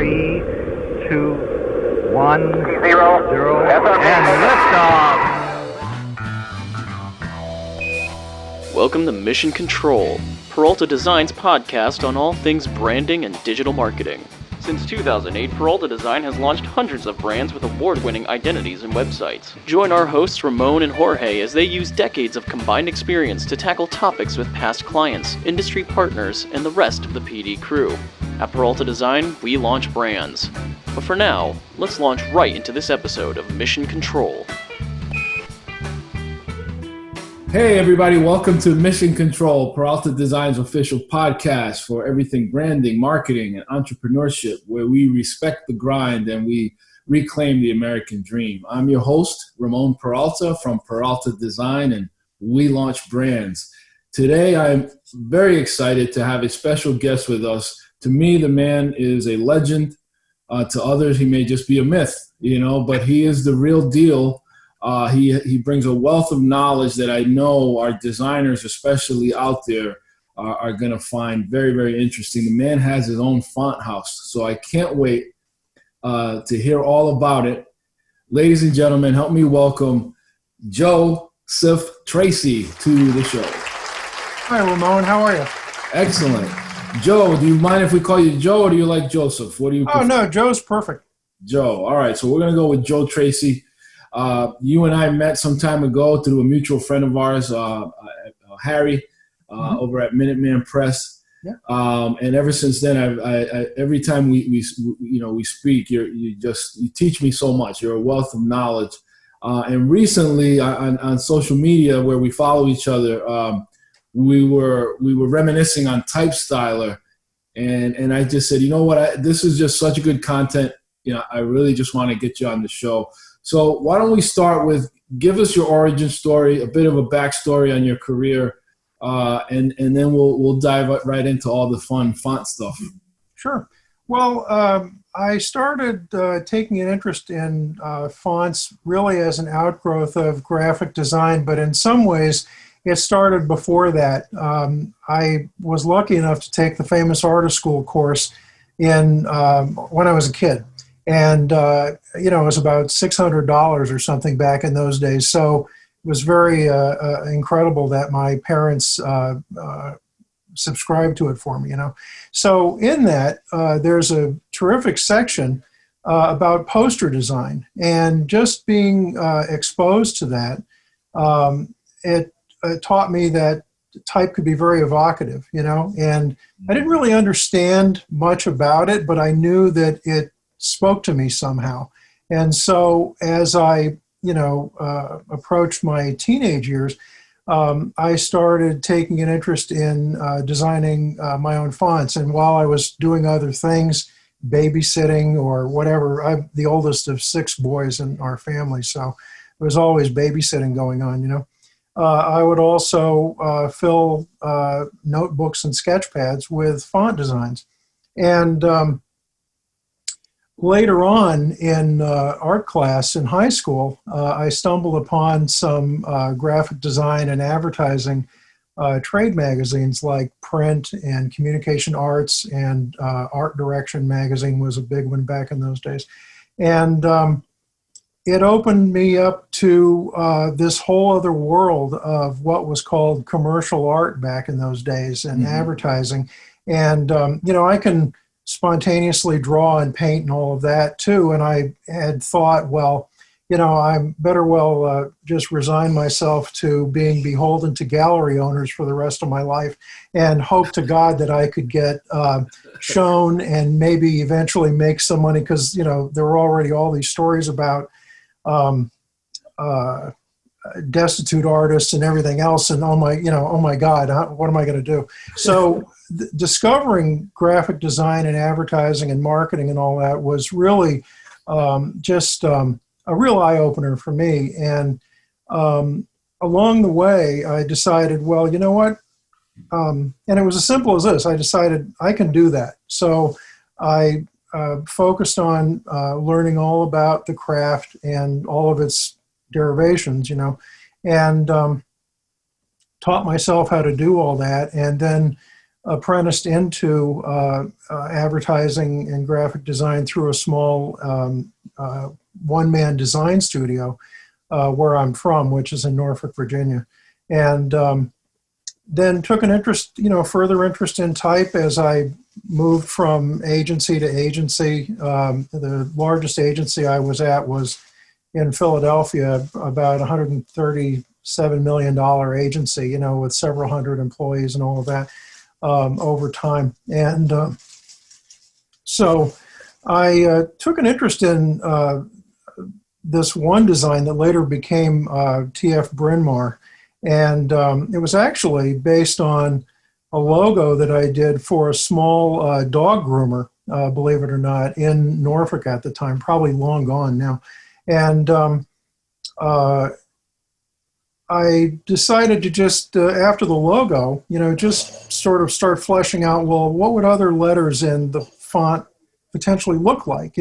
3, 2, 1, 0, and liftoff. Welcome to Mission CTRL, Peralta Design's podcast on all things branding and digital marketing. Since 2008, Peralta Design has launched hundreds of brands with award-winning identities and websites. Join our hosts Ramon and Jorge as they use decades of combined experience to tackle topics with past clients, industry partners, and the rest of the PD crew. At Peralta Design, we launch brands. But for now, let's launch right into this episode of Mission CTRL. Hey everybody, welcome to Mission CTRL, Peralta Design's official podcast for everything branding, marketing, and entrepreneurship, where we respect the grind and we reclaim the American dream. I'm your host, Ramon Peralta from Peralta Design, and we launch brands. Today, I'm very excited to have a special guest with us. To me, the man is a legend. To others, he may just be a myth, but he is the real deal. He brings a wealth of knowledge that I know our designers, especially out there, are going to find very, very interesting. The man has his own font house, so I can't wait to hear all about it. Ladies and gentlemen, help me welcome Joe Treacy to the show. Hi, Ramon. How are you? Excellent. Joe, do you mind if we call you Joe, or do you like Joseph? What do you prefer? Oh, no, Joe's perfect. Joe. All right, so we're going to go with Joe Treacy. You and I met some time ago through a mutual friend of ours, Harry, over at Minuteman Press. Yeah. And ever since then, I every time we speak, you teach me so much. You're a wealth of knowledge. And recently on social media, where we follow each other, we were reminiscing on TypeStyler, and I just said, you know what, this is just such a good content. I really just want to get you on the show. So why don't we start with, give us your origin story, a bit of a backstory on your career, and then we'll dive right into all the fun font stuff. Sure. Well, I started taking an interest in fonts really as an outgrowth of graphic design, but in some ways it started before that. I was lucky enough to take the famous Artist School course when I was a kid. And, it was about $600 or something back in those days. So it was very incredible that my parents subscribed to it for me, So in that, there's a terrific section about poster design. And just being exposed to that, it taught me that type could be very evocative, And I didn't really understand much about it, but I knew that it spoke to me somehow. And so as I, approached my teenage years, I started taking an interest in designing my own fonts. And while I was doing other things, babysitting or whatever, I'm the oldest of 6 boys in our family, so there was always babysitting going on, I would also fill notebooks and sketch pads with font designs. And later on in art class in high school, I stumbled upon some graphic design and advertising trade magazines like Print and Communication Arts, and Art Direction magazine was a big one back in those days. And it opened me up to this whole other world of what was called commercial art back in those days, and advertising. And, I can spontaneously draw and paint and all of that too. And I had thought, well, I better just resign myself to being beholden to gallery owners for the rest of my life, and hope to God that I could get shown and maybe eventually make some money, because, there were already all these stories about destitute artists and everything else. And oh my God, what am I going to do? So discovering graphic design and advertising and marketing and all that was really just a real eye-opener for me. And along the way, I decided, well, you know what? And it was as simple as this. I decided I can do that. So I focused on learning all about the craft and all of its derivations, and taught myself how to do all that. And then apprenticed into advertising and graphic design through a small one-man design studio where I'm from, which is in Norfolk, Virginia. And then took an interest, further interest in type as I moved from agency to agency. The largest agency I was at was in Philadelphia, about $137 million agency, with several hundred employees and all of that over time. And so I took an interest in this one design that later became TF Bryn Mawr. And it was actually based on a logo that I did for a small dog groomer, believe it or not, in Norfolk at the time, probably long gone now. And I decided to just, after the logo, just sort of start fleshing out, well, what would other letters in the font potentially look like?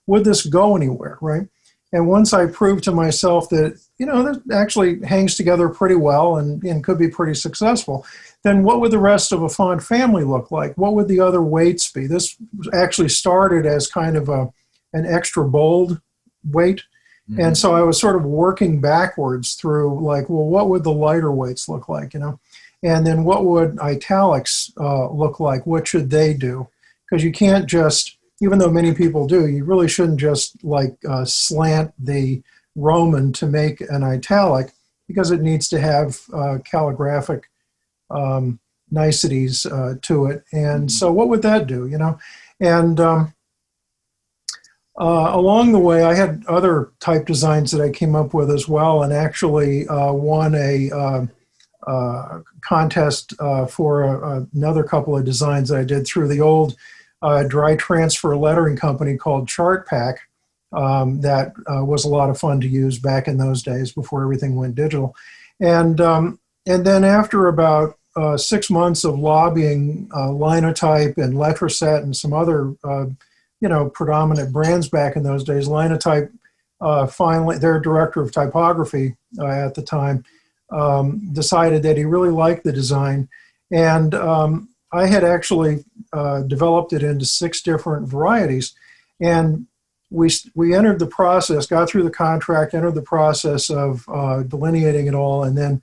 Would this go anywhere, right? And once I proved to myself that, that actually hangs together pretty well and could be pretty successful, then what would the rest of a font family look like? What would the other weights be? This actually started as kind of an extra bold weight. Mm-hmm. And so I was sort of working backwards through what would the lighter weights look like, And then what would italics look like? What should they do? Because you can't just, even though many people do, you really shouldn't just slant the Roman to make an italic, because it needs to have calligraphic niceties to it. And so what would that do, And along the way, I had other type designs that I came up with as well, and actually won a contest for another couple of designs that I did through the old dry transfer lettering company called Chart Pack. That was a lot of fun to use back in those days before everything went digital. And then after about 6 months of lobbying Linotype and Letraset and some other predominant brands back in those days, Linotype finally, their director of typography at the time, decided that he really liked the design. And I had actually developed it into 6 different varieties. And we entered the process, got through the contract, entered the process of delineating it all, and then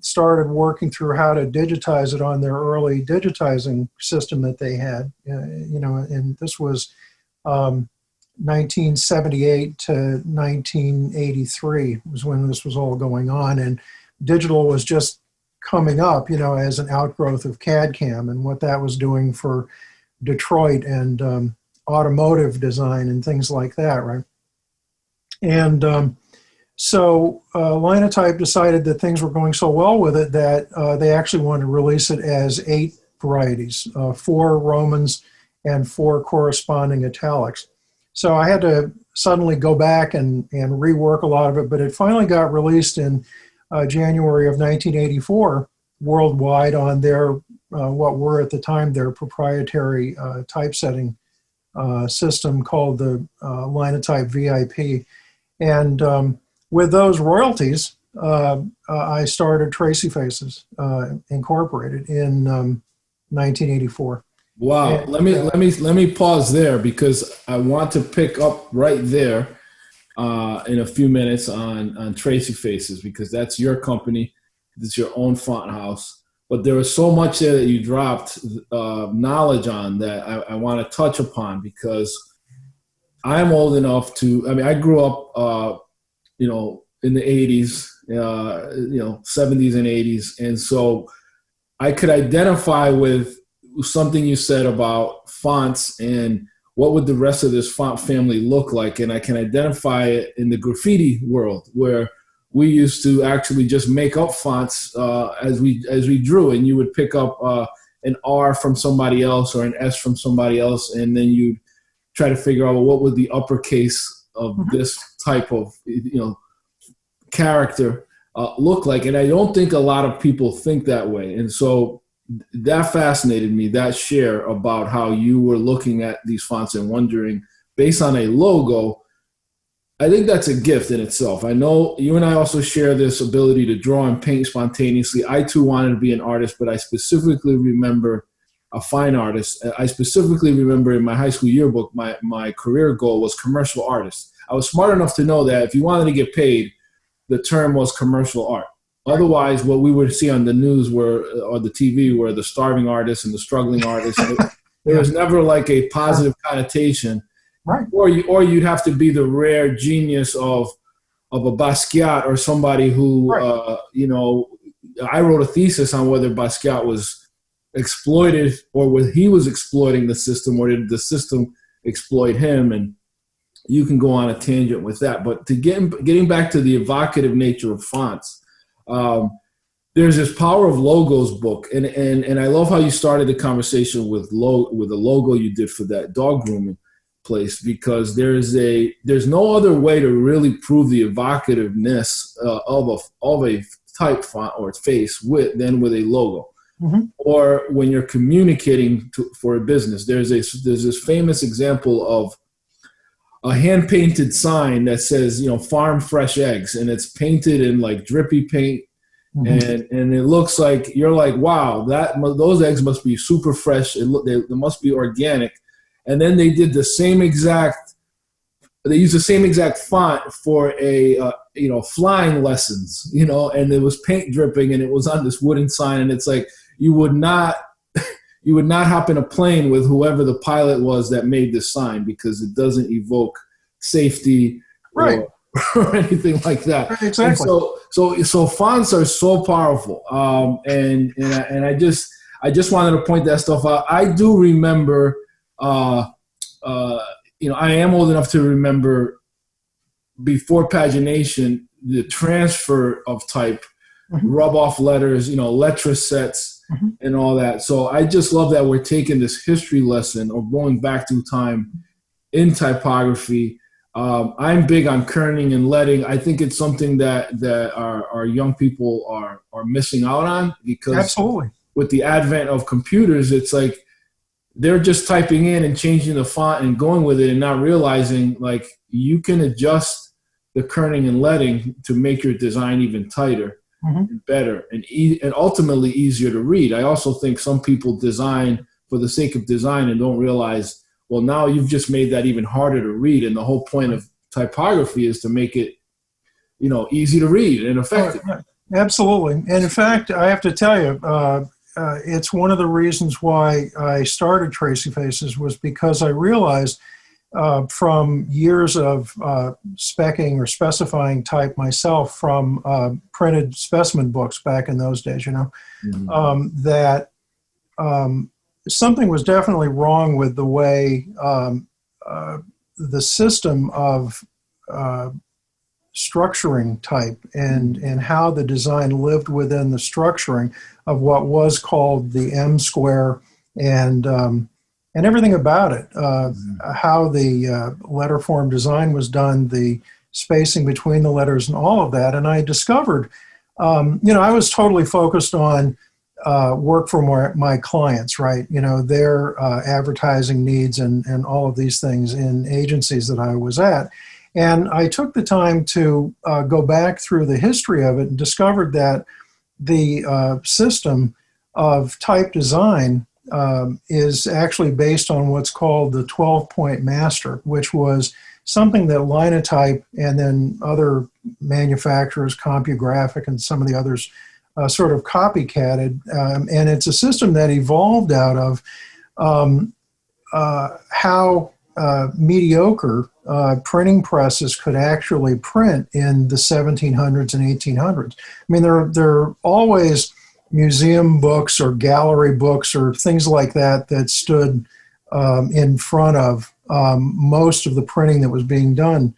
started working through how to digitize it on their early digitizing system that they had. And this was 1978 to 1983 was when this was all going on, and digital was just coming up, as an outgrowth of CAD/CAM and what that was doing for Detroit and automotive design and things like that, right? And so Linotype decided that things were going so well with it that they actually wanted to release it as 8 varieties, 4 Romans and 4 corresponding italics. So I had to suddenly go back and rework a lot of it, but it finally got released in January of 1984 worldwide on their, what were at the time their proprietary typesetting system called the Linotype VIP. And with those royalties, I started Treacyfaces Incorporated in 1984. Wow. And, let me pause there, because I want to pick up right there in a few minutes on Treacyfaces, because that's your company, it's your own font house. But there was so much there that you dropped knowledge on that I want to touch upon, because I'm old enough to, I grew up, in the 80s, 70s and 80s. And so I could identify with something you said about fonts and what would the rest of this font family look like. And I can identify it in the graffiti world, where we used to actually just make up fonts as we drew, and you would pick up an R from somebody else or an S from somebody else, and then you'd try to figure out, well, what would the uppercase of this type of character look like. And I don't think a lot of people think that way. And so that fascinated me, that share about how you were looking at these fonts and wondering, based on a logo, I think that's a gift in itself. I know you and I also share this ability to draw and paint spontaneously. I too wanted to be an artist, but I specifically remember a fine artist. I specifically remember in my high school yearbook, my career goal was commercial artist. I was smart enough to know that if you wanted to get paid, the term was commercial art. Otherwise, what we would see on the news or the TV were the starving artists and the struggling artists. There was never like a positive connotation. Right. Or you'd have to be the rare genius of a Basquiat or somebody who, right. I wrote a thesis on whether Basquiat was exploited or whether he was exploiting the system or did the system exploit him. And you can go on a tangent with that. But getting back to the evocative nature of fonts, there's this Power of Logos book. And I love how you started the conversation with a logo you did for that dog grooming place, because there's no other way to really prove the evocativeness of a type font or face than with a logo. Mm-hmm. Or when you're communicating for a business, there's this famous example of a hand painted sign that says, farm fresh eggs, and it's painted in like drippy paint. Mm-hmm. and it looks like you're like, wow, those eggs must be super fresh. They must be organic. And then they used the same exact font for flying lessons, and it was paint dripping and it was on this wooden sign. And it's like, you would not hop in a plane with whoever the pilot was that made this sign, because it doesn't evoke safety, right, or anything like that. Right, exactly. So fonts are so powerful. And I just wanted to point that stuff out. I do remember, I am old enough to remember before pagination, the transfer of type, mm-hmm. rub off letters, letter sets, mm-hmm. and all that. So I just love that we're taking this history lesson of going back through time in typography. I'm big on kerning and leading. I think it's something that our young people are missing out on, because absolutely, with the advent of computers, it's like they're just typing in and changing the font and going with it and not realizing like you can adjust the kerning and leading to make your design even tighter, mm-hmm. and better and ultimately easier to read. I also think some people design for the sake of design and don't realize, well, now you've just made that even harder to read. And the whole point of typography is to make it, easy to read and effective. Right. Absolutely. And in fact, I have to tell you, it's one of the reasons why I started Treacyfaces, was because I realized from years of specking or specifying type myself from printed specimen books back in those days, mm-hmm. That something was definitely wrong with the way the system of structuring type and how the design lived within the structuring of what was called the M square and everything about it, how the letter form design was done, the spacing between the letters and all of that. And I discovered, I was totally focused on work for my clients, right? Their advertising needs and all of these things in agencies that I was at. And I took the time to go back through the history of it and discovered that the system of type design is actually based on what's called the 12-point master, which was something that Linotype and then other manufacturers, CompuGraphic and some of the others, sort of copycatted. And it's a system that evolved out of how mediocre printing presses could actually print in the 1700s and 1800s. I mean, there are always museum books or gallery books or things like that stood in front of most of the printing that was being done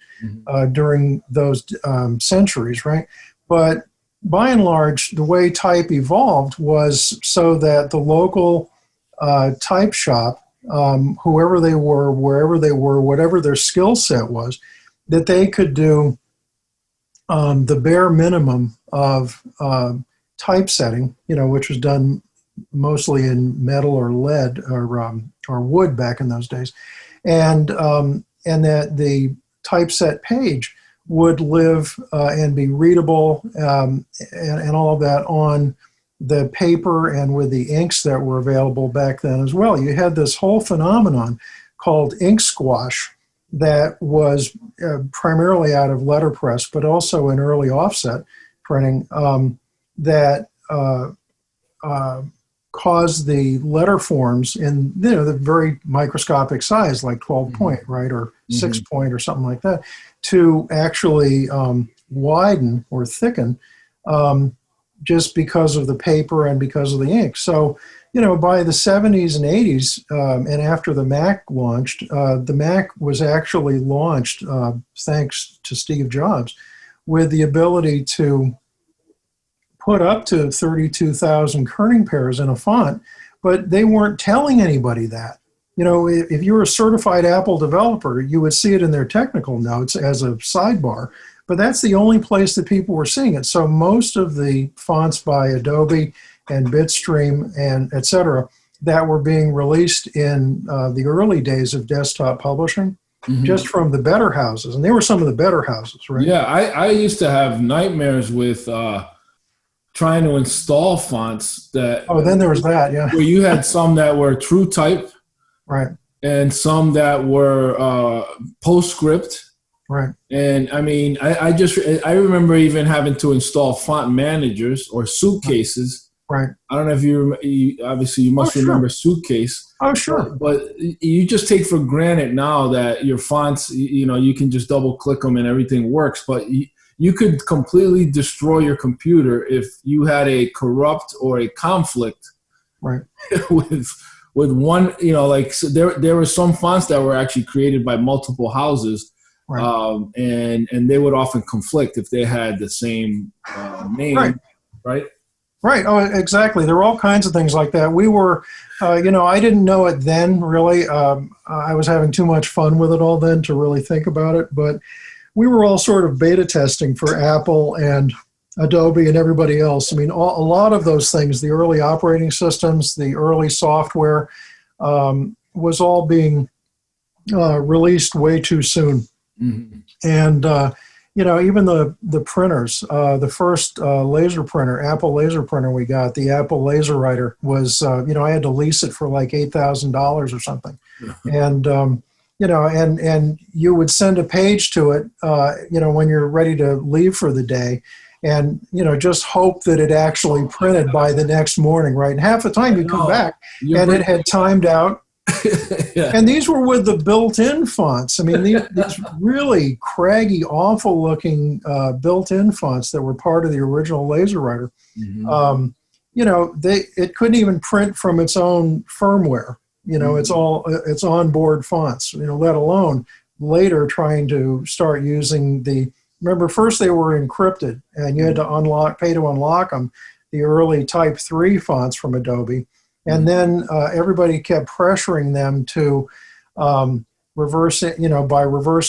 during those centuries, right? But by and large, the way type evolved was so that the local type shop, whoever they were, wherever they were, whatever their skill set was, that they could do the bare minimum of typesetting, which was done mostly in metal or lead or wood back in those days, and that typeset page would live and be readable and all of that on the paper and with the inks that were available back then as well. You had this whole phenomenon called ink squash that was primarily out of letterpress, but also in early offset printing that caused the letter forms in the very microscopic size, like 12 point, right, or 6 point or something like that, to actually widen or thicken just because of the paper and because of the ink. So, by the 70s and 80s, and after the Mac launched, the Mac was actually launched, thanks to Steve Jobs, with the ability to put up to 32,000 kerning pairs in a font, but they weren't telling anybody that. If you were a certified Apple developer, you would see it in their technical notes as a sidebar, but that's the only place that people were seeing it. So most of the fonts by Adobe and Bitstream and et cetera that were being released in the early days of desktop publishing, just from the better houses, and they were some of the better houses, right? Yeah, I used to have nightmares with trying to install fonts that. Oh, then there was that, yeah. Where you had some that were true type, right, and some that were PostScript. Right. And I mean, I remember even having to install font managers or suitcases. Right. I don't know if you obviously you must remember Suitcase. Oh, sure. But you just take for granted now that your fonts, you can just double click them and everything works. But you could completely destroy your computer if you had a corrupt or a conflict, right, with one. So there were some fonts that were actually created by multiple houses. Right. And they would often conflict if they had the same name, right? Right. Oh, exactly. There were all kinds of things like that. We were, I didn't know it then, really. I was having too much fun with it all then to really think about it. But we were all sort of beta testing for Apple and Adobe and everybody else. I mean, a lot of those things, the early operating systems, the early software, was all being released way too soon. And, even the printers, the first laser printer, Apple laser printer we got, the Apple Laser Writer was, I had to lease it for like $8,000 or something. And, and you would send a page to it, when you're ready to leave for the day. And, just hope that it actually printed by the next morning, right? And half the time you come back and it had timed out. Yeah. And these were with the built-in fonts. I mean, these really craggy, awful-looking built-in fonts that were part of the original Laser Writer. It couldn't even print from its own firmware. It's onboard fonts. Let alone later trying to start using Remember, first they were encrypted, and you had to pay to unlock them. The early Type 3 fonts from Adobe. And then everybody kept pressuring them to reverse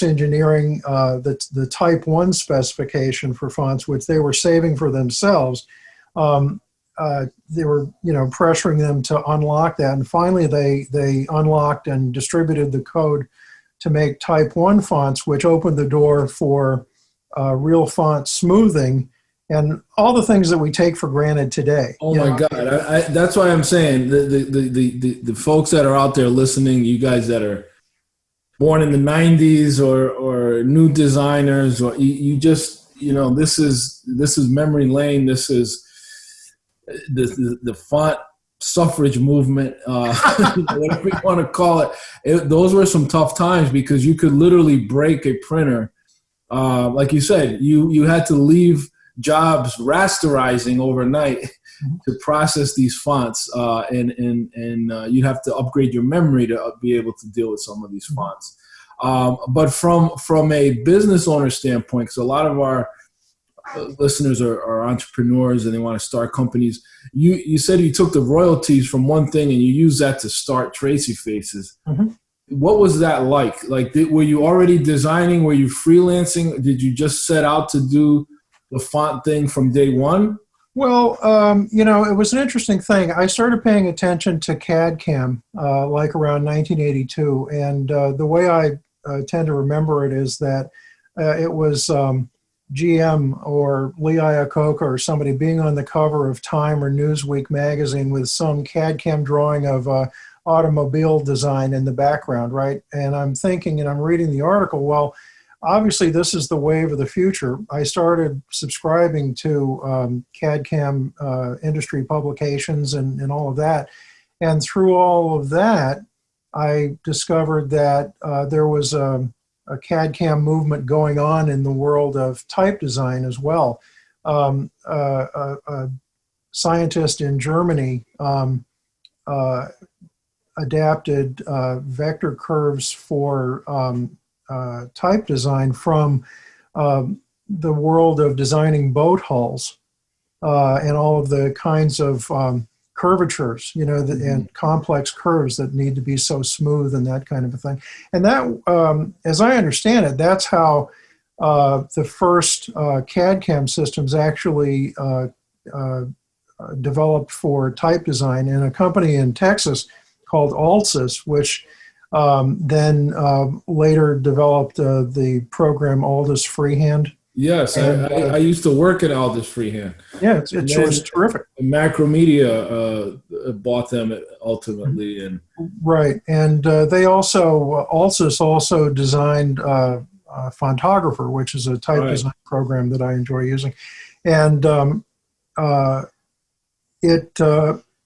engineering the Type 1 specification for fonts, which they were saving for themselves. They were, pressuring them to unlock that. And finally, they unlocked and distributed the code to make Type 1 fonts, which opened the door for real font smoothing and all the things that we take for granted today. Oh my God! That's why I'm saying the folks that are out there listening, you guys that are born in the '90s or new designers, or you just this is memory lane. This is the font suffrage movement, whatever you want to call it. Those were some tough times because you could literally break a printer. Like you said, you had to leave jobs rasterizing overnight to process these fonts, and you have to upgrade your memory to be able to deal with some of these fonts. But from a business owner standpoint, because a lot of our listeners are entrepreneurs and they want to start companies, you said you took the royalties from one thing and you used that to start Treacyfaces. What was that like? Like, were you already designing? Were you freelancing? Did you just set out to do the font thing from day one? Well, it was an interesting thing. I started paying attention to CAD-CAM like around 1982, and the way I tend to remember it is that it was GM or Lee Iacocca or somebody being on the cover of Time or Newsweek magazine with some CAD/CAM drawing of automobile design in the background, right? And I'm thinking, and I'm reading the article, well, obviously this is the wave of the future. I started subscribing to CAD/CAM industry publications and all of that. And through all of that, I discovered that there was a CAD/CAM movement going on in the world of type design as well. A scientist in Germany adapted vector curves for type design from the world of designing boat hulls and all of the kinds of curvatures, and complex curves that need to be so smooth and that kind of a thing. And that, as I understand it, that's how the first CAD/CAM systems actually developed for type design in a company in Texas called Altsys, which then later developed the program Aldus Freehand. Yes, and, I used to work at Aldus Freehand. Yeah, it was terrific. Macromedia bought them ultimately, and right. And they also Altsys also designed Fontographer, which is a type design program that I enjoy using, and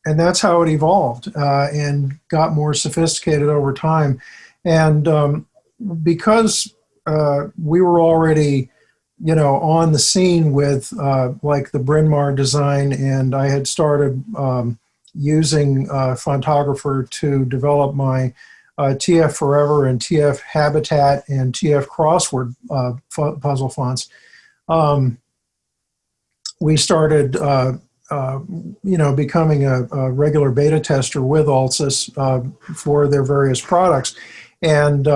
and that's how it evolved and got more sophisticated over time, and because we were already on the scene with like the Bryn Mawr design, and I had started using Fontographer to develop my TF Forever and TF Habitat and TF Crossword puzzle fonts. We started, becoming a regular beta tester with Altsys for their various products, and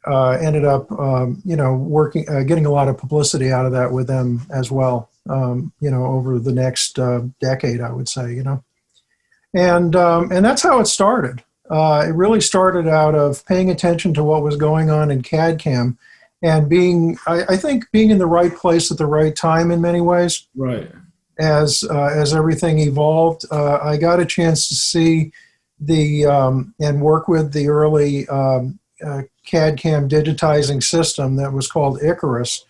ended up, working, getting a lot of publicity out of that with them as well, over the next decade, I would say, and that's how it started. It really started out of paying attention to what was going on in CAD/CAM and I think being in the right place at the right time in many ways. right. As everything evolved, I got a chance to see and work with the early CAD/CAM digitizing system that was called Icarus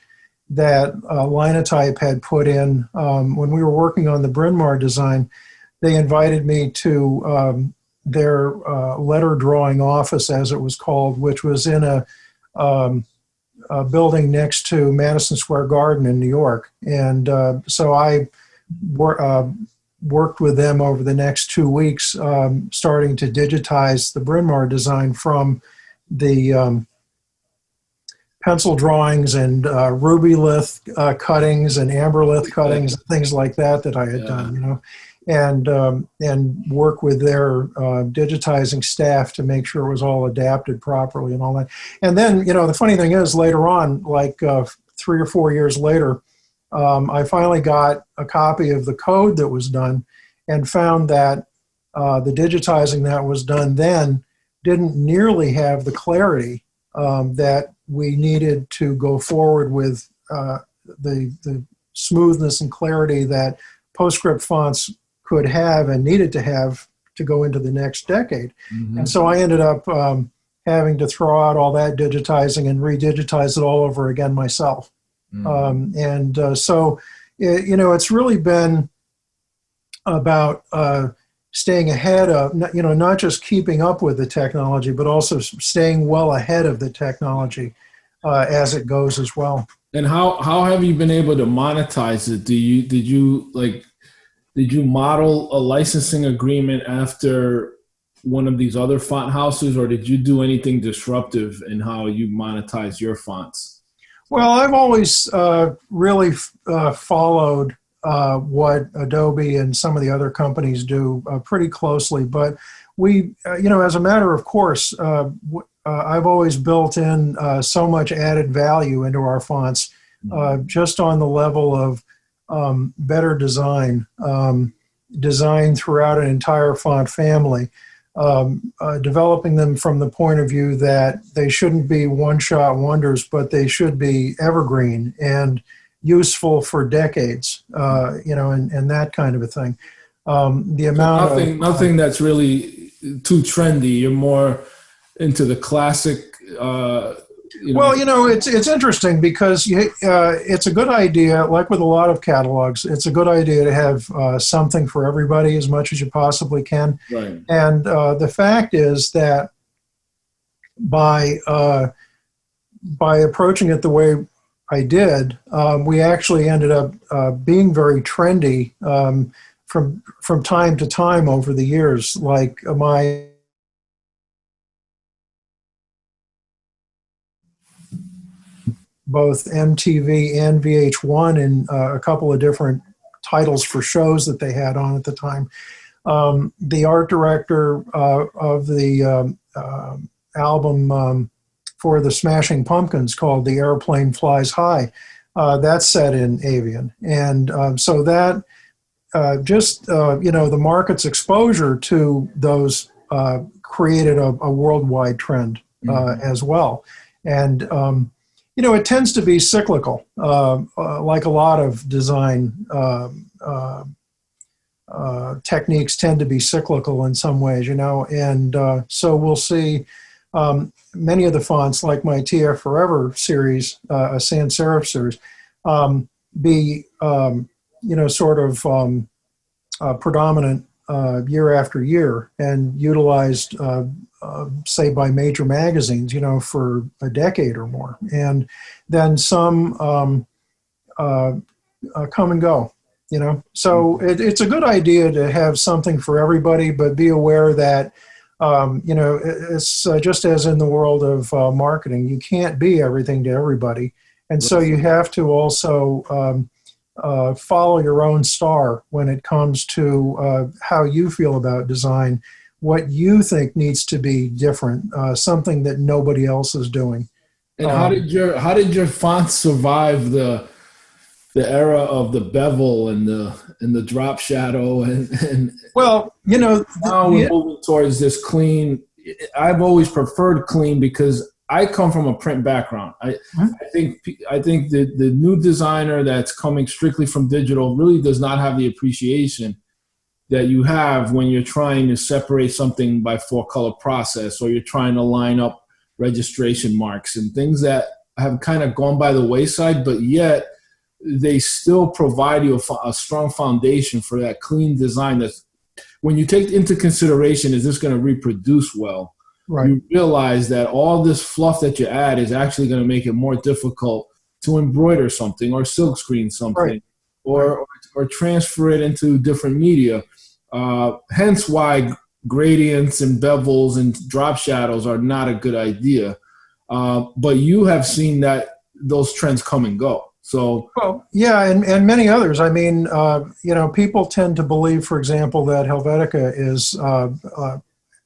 that Linotype had put in. When we were working on the Bryn Mawr design, they invited me to their letter drawing office, as it was called, which was in a building next to Madison Square Garden in New York. And so I worked with them over the next 2 weeks, starting to digitize the Bryn Mawr design from the pencil drawings and ruby lith cuttings and amber lith cuttings, things like that I had done, and work with their digitizing staff to make sure it was all adapted properly and all that. And then, the funny thing is, later on, like 3 or 4 years later, I finally got a copy of the code that was done and found that the digitizing that was done then didn't nearly have the clarity that we needed to go forward with the smoothness and clarity that PostScript fonts could have and needed to have to go into the next decade. Mm-hmm. And so I ended up having to throw out all that digitizing and redigitize it all over again myself. Mm-hmm. So it's really been about staying ahead of, not just keeping up with the technology, but also staying well ahead of the technology as it goes as well. And how have you been able to monetize it? Did you model a licensing agreement after one of these other font houses, or did you do anything disruptive in how you monetize your fonts? Well, I've always really followed what Adobe and some of the other companies do pretty closely. But we, as a matter of course, I've always built in so much added value into our fonts, just on the level of better design throughout an entire font family, developing them from the point of view that they shouldn't be one-shot wonders, but they should be evergreen and useful for decades, and that kind of a thing. The amount of nothing that's really too trendy. You're more into the classic. Well, it's interesting because it's a good idea, like with a lot of catalogs, it's a good idea to have something for everybody as much as you possibly can. Right. And the fact is that by approaching it the way I did, we actually ended up being very trendy from time to time over the years. Like my both MTV and VH1 and a couple of different titles for shows that they had on at the time. The art director of the album for the Smashing Pumpkins, called The Airplane Flies High, that's set in avian. And so that the market's exposure to those created a worldwide trend as well. And it tends to be cyclical, like a lot of design techniques tend to be cyclical in some ways, and so we'll see many of the fonts, like my TF Forever series, a sans serif series, be, sort of predominant year after year and utilized say by major magazines, for a decade or more. And then some come and go, So it's a good idea to have something for everybody, but be aware that, it's just as in the world of marketing, you can't be everything to everybody. And so you have to also follow your own star when it comes to how you feel about design, what you think needs to be different, something that nobody else is doing. And how did your fonts survive the era of the bevel and the drop shadow and well, now we're moving towards this clean. I've always preferred clean because I come from a print background. I think the new designer that's coming strictly from digital really does not have the appreciation that you have when you're trying to separate something by 4-color process, or you're trying to line up registration marks and things that have kind of gone by the wayside, but yet they still provide you a strong foundation for that clean design. That when you take into consideration, is this going to reproduce well? Right. You realize that all this fluff that you add is actually going to make it more difficult to embroider something or silkscreen something, right. or transfer it into different media. Hence why gradients and bevels and drop shadows are not a good idea. But you have seen that those trends come and go. So, well, yeah, and many others. I mean, people tend to believe, for example, that Helvetica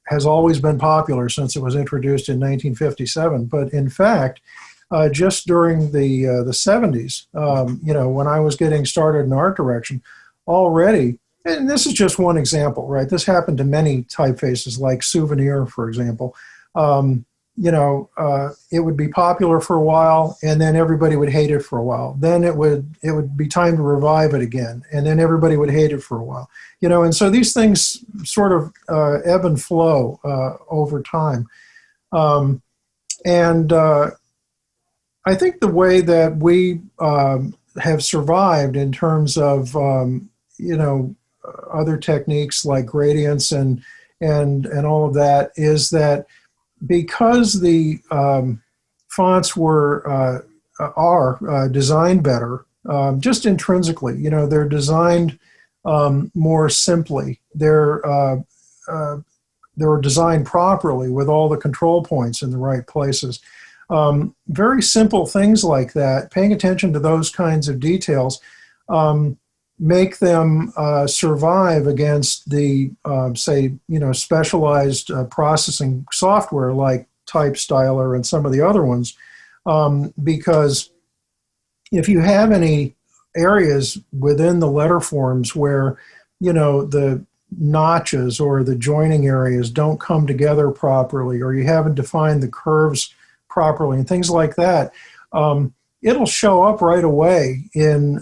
has always been popular since it was introduced in 1957. But in fact, just during the 70s, when I was getting started in art direction, already. And this is just one example, right? This happened to many typefaces, like Souvenir, for example. It would be popular for a while, and then everybody would hate it for a while. Then it would be time to revive it again, and then everybody would hate it for a while. And so these things sort of ebb and flow over time. And I think the way that we have survived in terms of, other techniques like gradients and all of that is that because the fonts are designed better, just intrinsically, they're designed more simply. They're designed properly with all the control points in the right places. Very simple things like that, paying attention to those kinds of details, make them survive against the, specialized processing software like TypeStyler and some of the other ones. Because if you have any areas within the letter forms where, the notches or the joining areas don't come together properly, or you haven't defined the curves properly and things like that, it'll show up right away in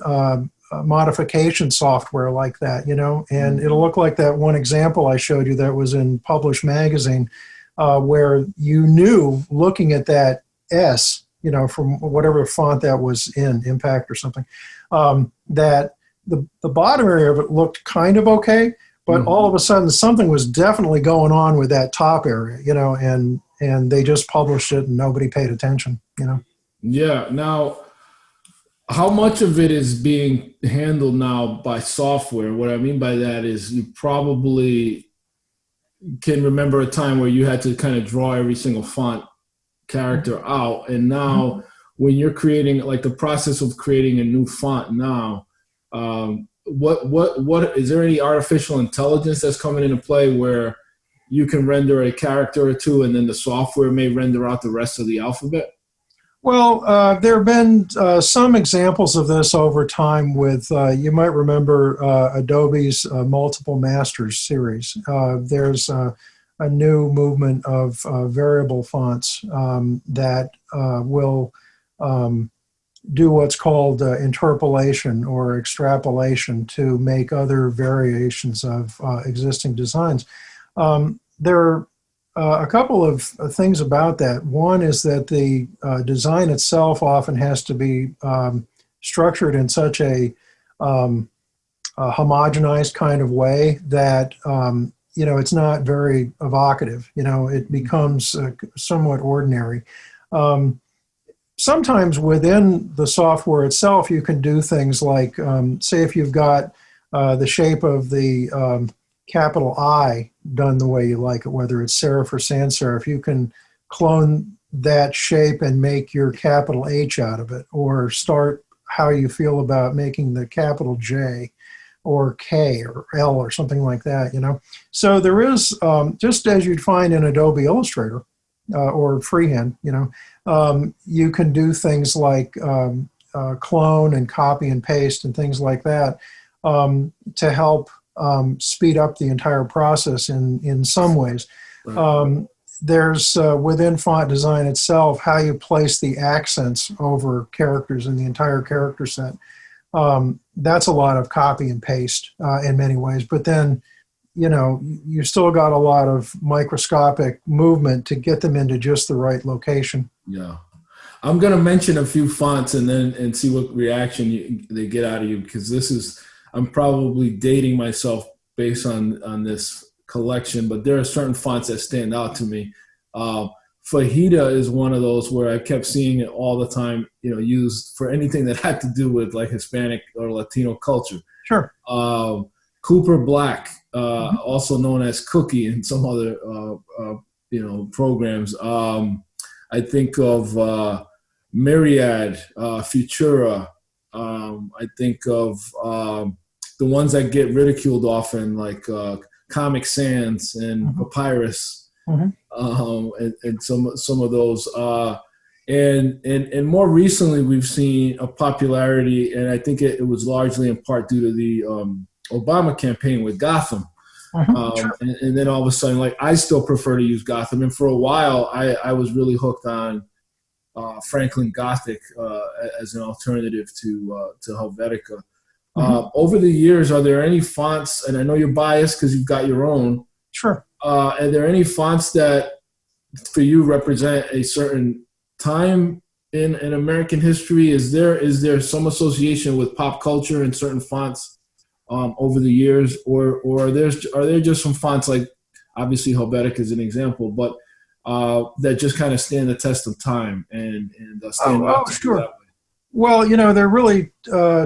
modification software like that, and it'll look like that one example I showed you that was in Published Magazine, where you knew looking at that S, from whatever font that was in, Impact or something, that the bottom area of it looked kind of okay, but all of a sudden something was definitely going on with that top area, and they just published it and nobody paid attention, Yeah. Now, how much of it is being handled now by software? What I mean by that is you probably can remember a time where you had to kind of draw every single font character out. And now when you're creating, like the process of creating a new font now, what is there any artificial intelligence that's coming into play where you can render a character or two and then the software may render out the rest of the alphabet? Well, there have been some examples of this over time with, you might remember Adobe's Multiple Masters series. There's a new movement of variable fonts that will do what's called interpolation or extrapolation to make other variations of existing designs. There are a couple of things about that. One is that the design itself often has to be structured in such a homogenized kind of way that it's not very evocative. It becomes somewhat ordinary. Sometimes within the software itself, you can do things like, say if you've got the shape of the capital I done the way you like it, whether it's serif or sans serif, you can clone that shape and make your capital H out of it, or start how you feel about making the capital J or K or L or something like that, So there is, just as you'd find in Adobe Illustrator or freehand, you can do things like clone and copy and paste and things like that to help speed up the entire process in some ways. Right. There's within font design itself, how you place the accents over characters in the entire character set. That's a lot of copy and paste in many ways, but then you still got a lot of microscopic movement to get them into just the right location. Yeah. I'm going to mention a few fonts and see what reaction they get out of you, because I'm probably dating myself based on this collection, but there are certain fonts that stand out to me. Fajita is one of those where I kept seeing it all the time, used for anything that had to do with like Hispanic or Latino culture. Sure. Cooper Black, also known as Cookie in some other, programs. I think of Myriad, Futura. I think of the ones that get ridiculed often, like Comic Sans and Papyrus, and some of those. And more recently, we've seen a popularity, and I think it was largely in part due to the Obama campaign with Gotham. Sure. And then all of a sudden, like, I still prefer to use Gotham. And for a while, I was really hooked on Franklin Gothic as an alternative to Helvetica. Over the years, are there any fonts, and I know you're biased because you've got your own. Sure. Are there any fonts that for you represent a certain time in American history? Is there some association with pop culture in certain fonts over the years, or are there just some fonts, like obviously Helvetica is an example, but that just kind of stand the test of time and stand out? Sure. Well, there are really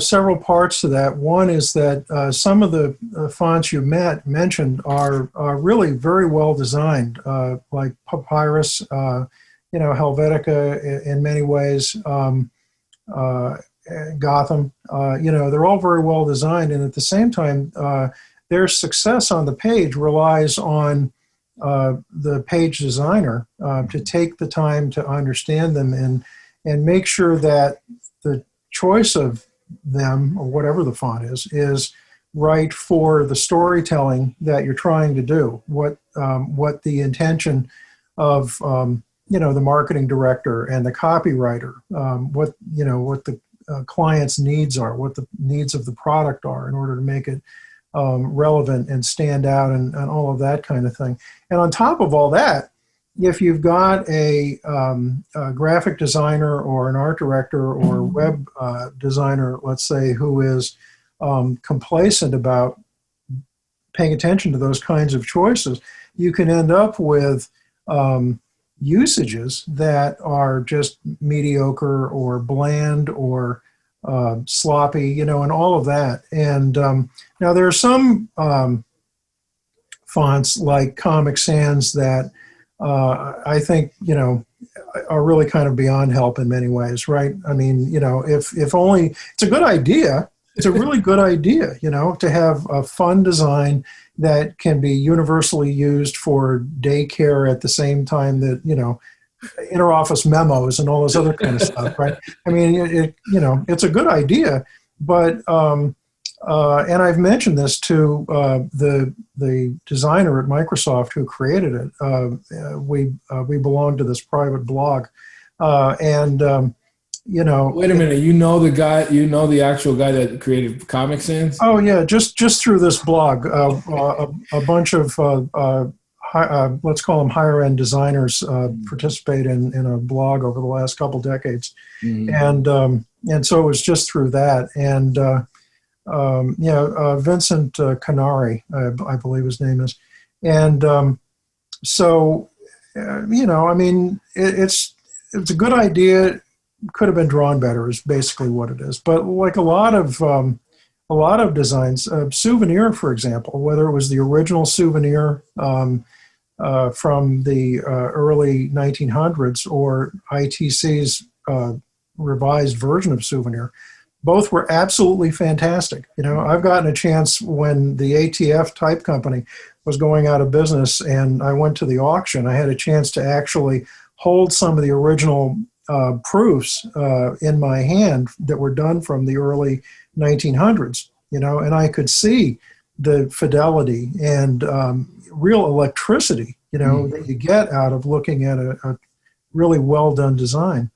several parts to that. One is that some of the fonts you mentioned are really very well designed, like Papyrus, Helvetica in many ways, Gotham. They're all very well designed, and at the same time, their success on the page relies on the page designer to take the time to understand them and make sure that the choice of them, or whatever the font is right for the storytelling that you're trying to do, what the intention of the marketing director and the copywriter, what the client's needs are, what the needs of the product are in order to make it relevant and stand out and all of that kind of thing. And on top of all that, if you've got a graphic designer or an art director or web designer, let's say, who is complacent about paying attention to those kinds of choices, you can end up with usages that are just mediocre or bland or sloppy, and all of that. And now there are some fonts like Comic Sans that I think, are really kind of beyond help in many ways, right? I mean, if only, it's a good idea. It's a really good idea, to have a fun design that can be universally used for daycare at the same time that, interoffice memos and all this other kind of stuff, right? I mean, it's a good idea, but, and I've mentioned this to the designer at Microsoft who created it. We belong to this private blog, and Wait a minute, the guy, the actual guy that created Comic Sans? Oh yeah, just through this blog, a bunch of let's call them higher end designers participate in a blog over the last couple decades, and so it was just through that, and Vincent Canary, I believe his name is, and so I mean, it's a good idea. Could have been drawn better is basically what it is. But like a lot of designs, Souvenir, for example, whether it was the original Souvenir from the early 1900s or ITC's revised version of Souvenir, both were absolutely fantastic. I've gotten a chance when the ATF type company was going out of business and I went to the auction, I had a chance to actually hold some of the original proofs in my hand that were done from the early 1900s, and I could see the fidelity and real electricity, that you get out of looking at a really well done design.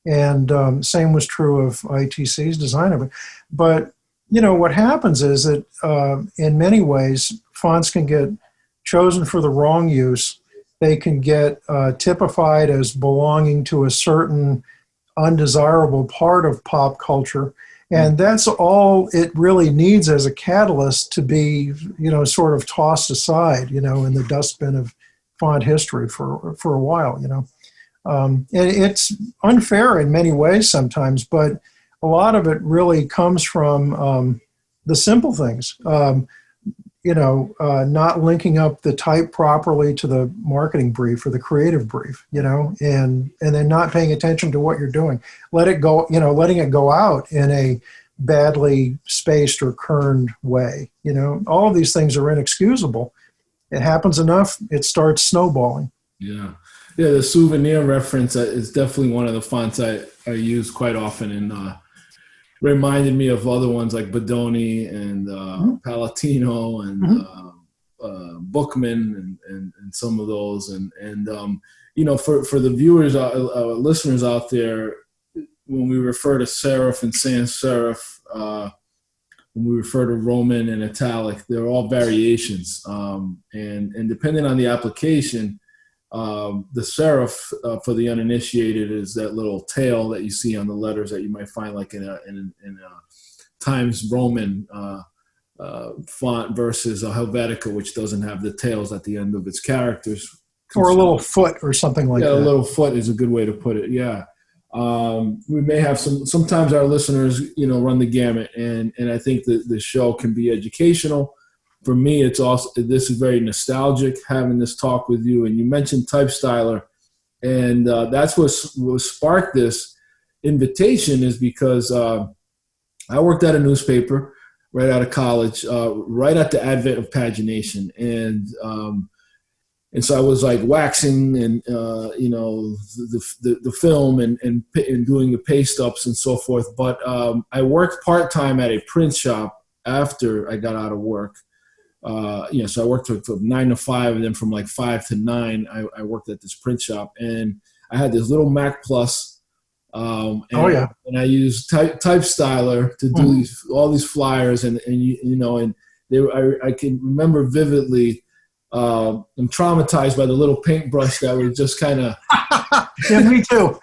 And same was true of ITC's design of it. But, what happens is that in many ways, fonts can get chosen for the wrong use. They can get typified as belonging to a certain undesirable part of pop culture. And that's all it really needs as a catalyst to be, sort of tossed aside, in the dustbin of font history for a while, And it's unfair in many ways sometimes, but a lot of it really comes from the simple things. Not linking up the type properly to the marketing brief or the creative brief, and then not paying attention to what you're doing. Letting it go out in a badly spaced or kerned way. All of these things are inexcusable. It happens enough, it starts snowballing. Yeah. Yeah, the Souvenir reference is definitely one of the fonts I use quite often, and reminded me of other ones like Bodoni and Palatino and Bookman and some of those. And for the viewers, listeners out there, when we refer to serif and sans serif, when we refer to Roman and italic, they're all variations. And depending on the application, the serif for the uninitiated is that little tail that you see on the letters that you might find like in a Times Roman font versus a Helvetica, which doesn't have the tails at the end of its characters. Or a little foot or something like that. Yeah, a little foot is a good way to put it. Yeah. We may have sometimes our listeners, run the gamut, and I think that the show can be educational. For me, this is very nostalgic having this talk with you. And you mentioned Type Styler, and that's what sparked this invitation is because I worked at a newspaper right out of college, right at the advent of pagination, and so I was like waxing and the film and doing the paste ups and so forth. But I worked part time at a print shop after I got out of work. So I worked from 9 to 5, and then from like 5 to 9, I worked at this print shop, and I had this little Mac Plus. And I used Typestyler to do all these flyers, and I can remember vividly. I'm traumatized by the little paintbrush that was just kind of. Yeah, me too.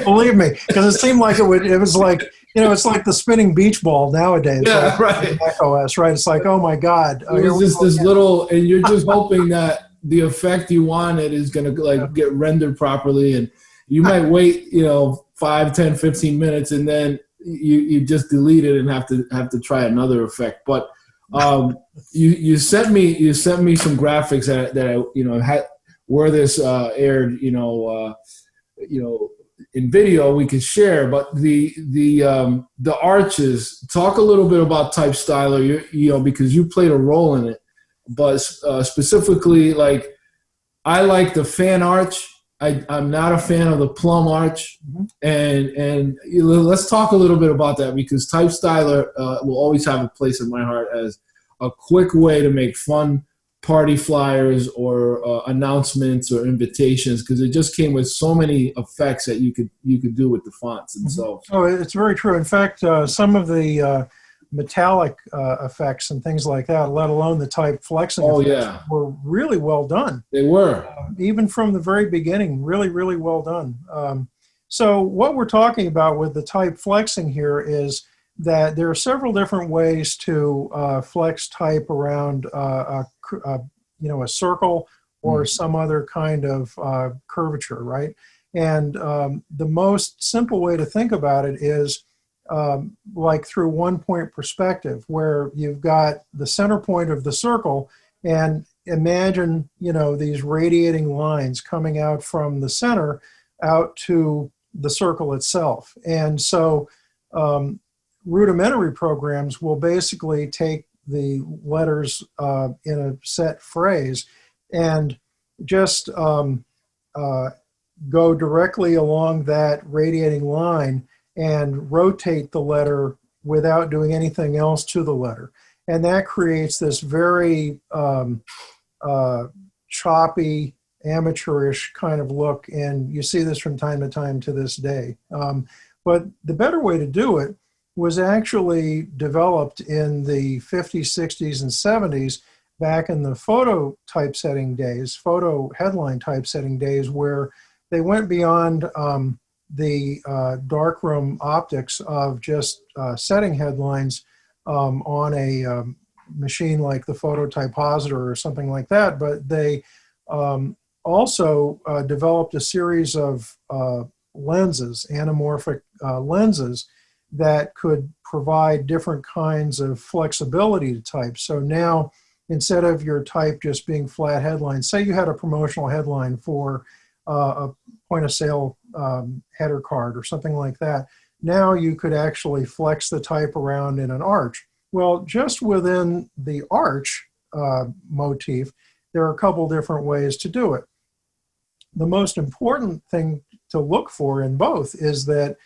Believe me, because it seemed like it was like, it's like the spinning beach ball nowadays. Yeah, right. Mac OS, right? It's like, oh my God. It was just this little, and you're just hoping that the effect you wanted is going to get rendered properly, and you might wait, 5, 10, 15 minutes, and then you just delete it and have to try another effect. But you sent me some graphics that I had where this aired, in video we could share. But the arches, talk a little bit about Typestyler, because you played a role in it. But specifically, like, I like the fan arch. I'm not a fan of the plum arch, and let's talk a little bit about that, because Typestyler will always have a place in my heart as a quick way to make fun party flyers or announcements or invitations, because it just came with so many effects that you could do with the fonts themselves. Oh, it's very true. In fact, some of the metallic effects and things like that, let alone the type flexing effects, were really well done. They were. Even from the very beginning, really, really well done. So what we're talking about with the type flexing here is that there are several different ways to flex type around a circle or some other kind of curvature, right? And the most simple way to think about it is like through one-point perspective, where you've got the center point of the circle, and imagine, these radiating lines coming out from the center out to the circle itself. And so rudimentary programs will basically take the letters in a set phrase and just go directly along that radiating line and rotate the letter without doing anything else to the letter. And that creates this very choppy, amateurish kind of look, and you see this from time to time to this day. But the better way to do it was actually developed in the 50s, 60s, and 70s, back in the photo typesetting days, photo headline typesetting days, where they went beyond the darkroom optics of just setting headlines on a machine like the Phototypositor or something like that, but they also developed a series of lenses, anamorphic lenses, that could provide different kinds of flexibility to type. So now, instead of your type just being flat headlines, say you had a promotional headline for a point of sale header card or something like that, now you could actually flex the type around in an arch. Well, just within the arch motif, there are a couple different ways to do it. The most important thing to look for in both is that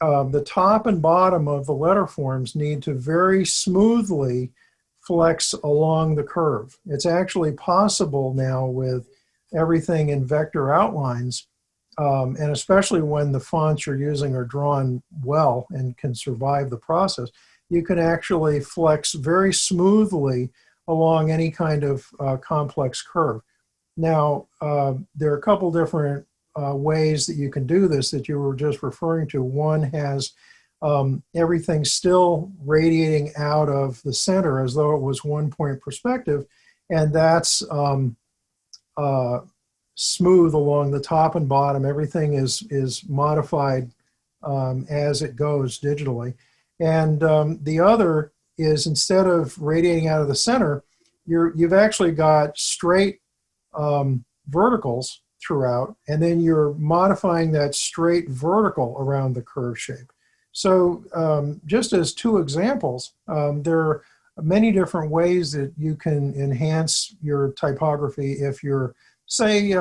the top and bottom of the letter forms need to very smoothly flex along the curve. It's actually possible now with everything in vector outlines, and especially when the fonts you're using are drawn well and can survive the process, you can actually flex very smoothly along any kind of complex curve. Now, there are a couple different ways that you can do this that you were just referring to. One has everything still radiating out of the center as though it was one-point perspective, and that's smooth along the top and bottom. Everything is modified as it goes digitally. And the other is, instead of radiating out of the center, you've actually got straight verticals throughout, and then you're modifying that straight vertical around the curve shape. So just as two examples, there are many different ways that you can enhance your typography if you're, say,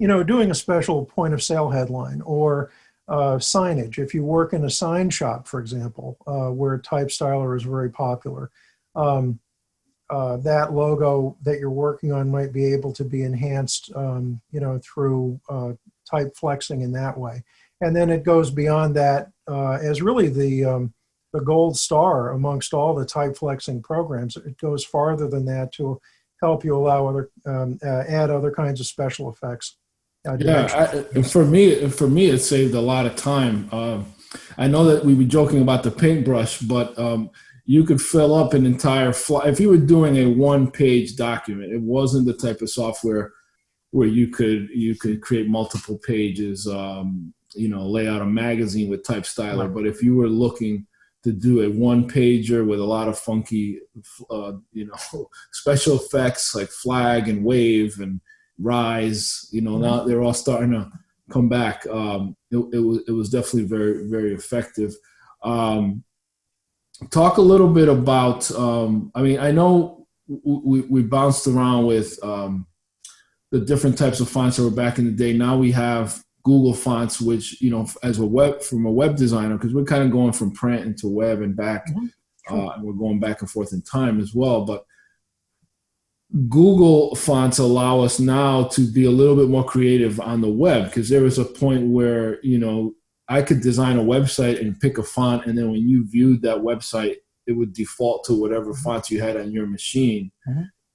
doing a special point of sale headline, or signage. If you work in a sign shop, for example, where type styler is very popular, that logo that you're working on might be able to be enhanced, through type flexing in that way. And then it goes beyond that as really the gold star amongst all the type flexing programs. It goes farther than that to help you allow add other kinds of special effects. For me, it saved a lot of time. I know that we were joking about the paintbrush, but you could fill up an entire if you were doing a one-page document. It wasn't the type of software where you could create multiple pages, lay out a magazine with type styler. But if you were looking to do a one-pager with a lot of funky, special effects like flag and wave and rise, now they're all starting to come back. It was definitely very, very effective. Talk a little bit about, I know we bounced around with the different types of fonts that were back in the day. Now we have Google Fonts, which, from a web designer, because we're kind of going from print into web and back, and we're going back and forth in time as well. But Google Fonts allow us now to be a little bit more creative on the web, because there was a point where, I could design a website and pick a font, and then when you viewed that website, it would default to whatever fonts you had on your machine.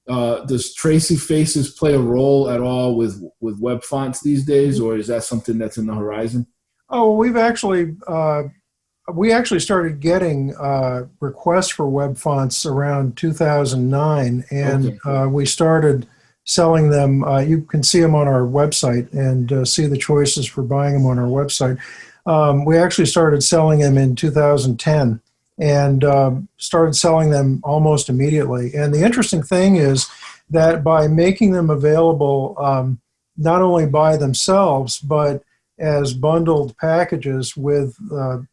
Does Treacyfaces play a role at all with web fonts these days, or is that something that's in the horizon? Oh, we actually started getting requests for web fonts around 2009, and we started selling them. You can see them on our website and see the choices for buying them on our website. We actually started selling them in 2010 and started selling them almost immediately. And the interesting thing is that by making them available not only by themselves, but as bundled packages with the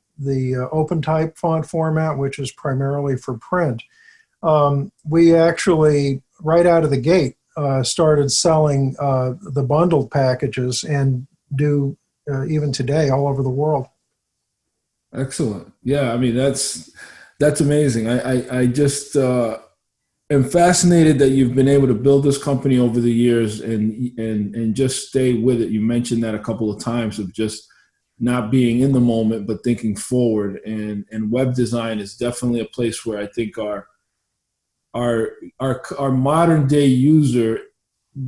OpenType font format, which is primarily for print, we actually, right out of the gate, started selling the bundled packages and do even today all over the world. Excellent. Yeah, that's amazing. I just am fascinated that you've been able to build this company over the years and just stay with it. You mentioned that a couple of times, of just not being in the moment but thinking forward. And web design is definitely a place where I think our modern day user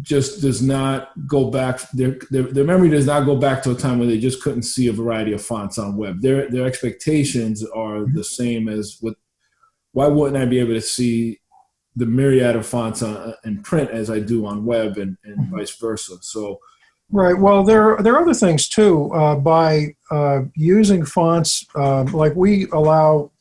just does not go back. Their memory does not go back to a time where they just couldn't see a variety of fonts on web. Their expectations are the same as why wouldn't I be able to see the myriad of fonts in print as I do on web, and vice versa. So, right. Well, there are other things too. By using fonts, like we allow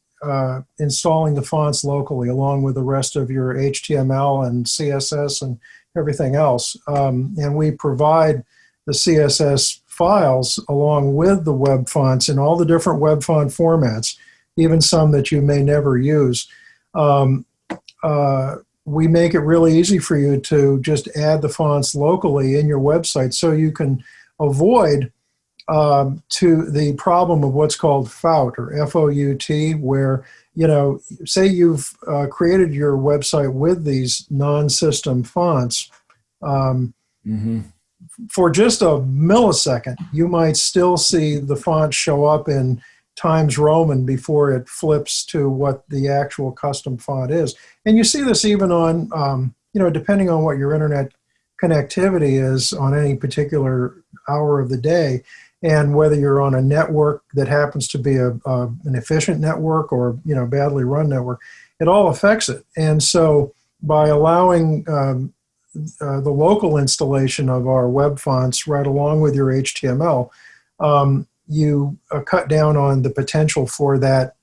installing the fonts locally along with the rest of your HTML and CSS and everything else. And we provide the CSS files along with the web fonts in all the different web font formats, even some that you may never use. We make it really easy for you to just add the fonts locally in your website, so you can avoid to the problem of what's called FOUT, or F-O-U-T, where, say you've created your website with these non-system fonts. For just a millisecond, you might still see the font show up in Times Roman before it flips to what the actual custom font is. And you see this even on, depending on what your internet connectivity is on any particular hour of the day, and whether you're on a network that happens to be an efficient network or badly run network, it all affects it. And so by allowing the local installation of our web fonts right along with your HTML, you cut down on the potential for that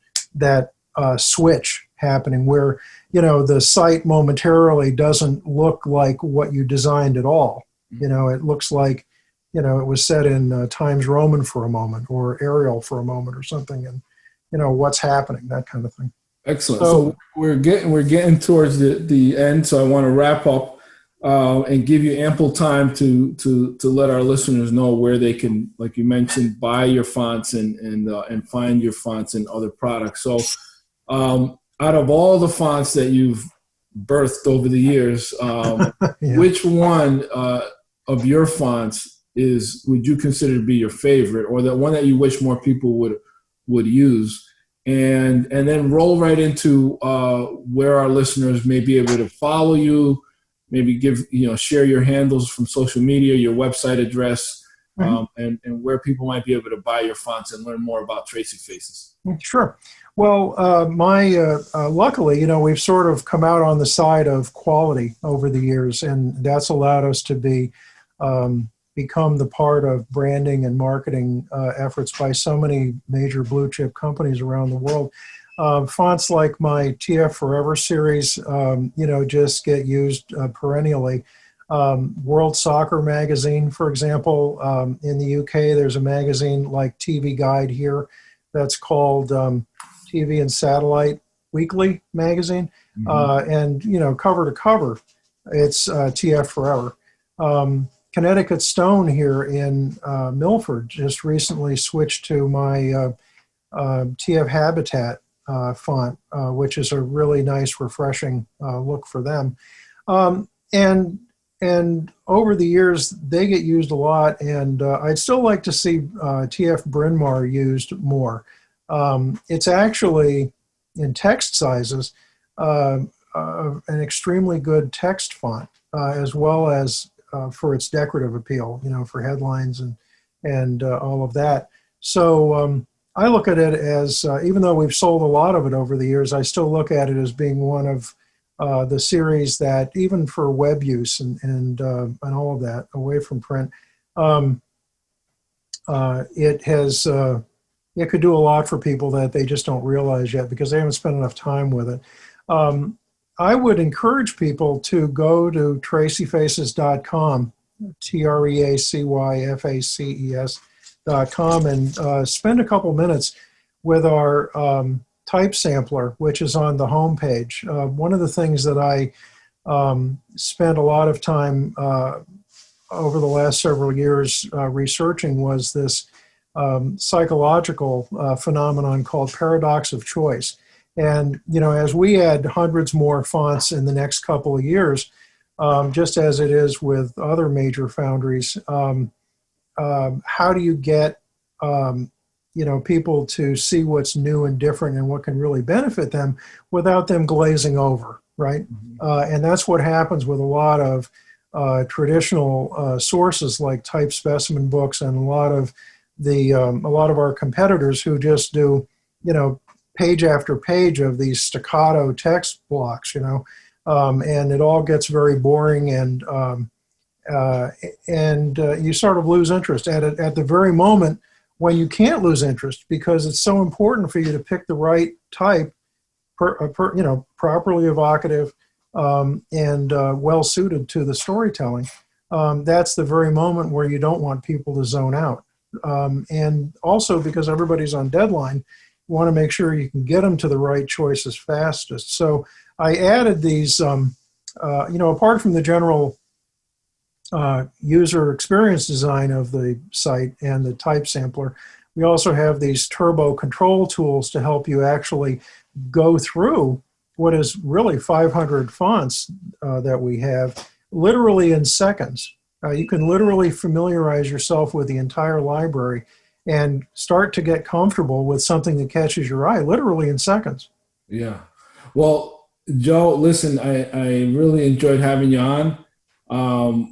switch happening, where the site momentarily doesn't look like what you designed at all. It looks like it was set in Times Roman for a moment, or Arial for a moment, or something, and what's happening, that kind of thing. Excellent. So we're getting towards the end, so I want to wrap up. and give you ample time to let our listeners know where they can, like you mentioned, buy your fonts and find your fonts in other products. So out of all the fonts that you've birthed over the years, Yeah. which one of your fonts would you consider to be your favorite, or the one that you wish more people would use? And then roll right into where our listeners may be able to follow you, maybe share your handles from social media, your website address, and where people might be able to buy your fonts and learn more about Treacyfaces. Sure. Well, luckily, we've sort of come out on the side of quality over the years, and that's allowed us to become the part of branding and marketing efforts by so many major blue chip companies around the world. Fonts like my TF Forever series, just get used perennially. World Soccer Magazine, for example, in the UK, there's a magazine like TV Guide here that's called TV and Satellite Weekly Magazine. And, cover to cover, it's TF Forever. Connecticut Stone here in Milford just recently switched to my TF Habitat font, which is a really nice, refreshing look for them. And over the years, they get used a lot, and I'd still like to see TF Bryn Mawr used more. It's actually, in text sizes, an extremely good text font, as well as for its decorative appeal, for headlines and all of that. So I look at it as, even though we've sold a lot of it over the years, I still look at it as being one of the series that, even for web use and all of that, away from print, it could do a lot for people that they just don't realize yet because they haven't spent enough time with it. I would encourage people to go to Treacyfaces.com, Treacyfaces.com, and spend a couple minutes with our type sampler, which is on the home page. One of the things that I spent a lot of time over the last several years researching was this psychological phenomenon called paradox of choice. And, as we add hundreds more fonts in the next couple of years, just as it is with other major foundries, how do you get, people to see what's new and different and what can really benefit them without them glazing over, right? And that's what happens with a lot of traditional sources like type specimen books and a lot of our competitors who just do, page after page of these staccato text blocks, and it all gets very boring and you sort of lose interest at the very moment when you can't lose interest because it's so important for you to pick the right type, properly evocative and well suited to the storytelling. That's the very moment where you don't want people to zone out. And also because everybody's on deadline, you want to make sure you can get them to the right choices fastest. So I added these, apart from the general user experience design of the site and the type sampler, we also have these turbo control tools to help you actually go through what is really 500 fonts that we have literally in seconds. You can literally familiarize yourself with the entire library and start to get comfortable with something that catches your eye literally in seconds. Yeah. Well, Joe, listen, I really enjoyed having you on.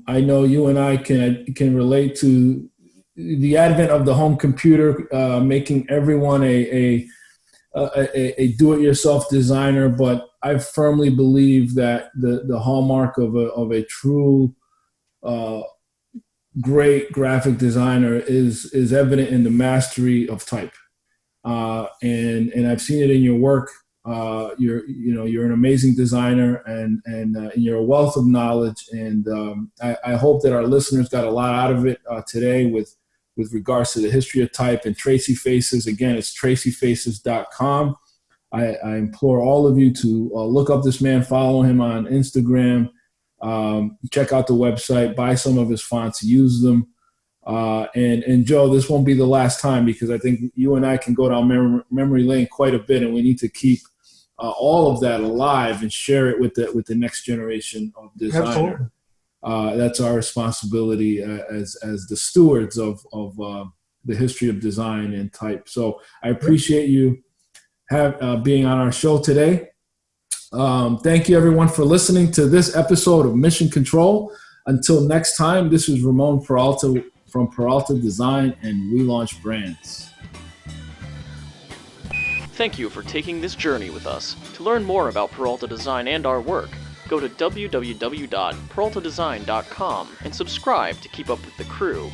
I know you and I can relate to the advent of the home computer, making everyone a do-it-yourself designer. But I firmly believe that the hallmark of a true great graphic designer is evident in the mastery of type, and I've seen it in your work. You're an amazing designer, and you're a wealth of knowledge. And I hope that our listeners got a lot out of it today with regards to the history of type and Treacyfaces. Again, it's Treacyfaces.com. I implore all of you to look up this man, follow him on Instagram. check out the website, buy some of his fonts, use them. And Joe, this won't be the last time, because I think you and I can go down memory lane quite a bit, and we need to keep all of that alive and share it with the next generation of designer. That's our responsibility as the stewards of the history of design and type. So I appreciate you being on our show today. Thank you, everyone, for listening to this episode of Mission Control. Until next time, this is Ramon Peralta from Peralta Design and We Launch Brands. Thank you for taking this journey with us. To learn more about Peralta Design and our work, go to www.peraltadesign.com and subscribe to keep up with the crew.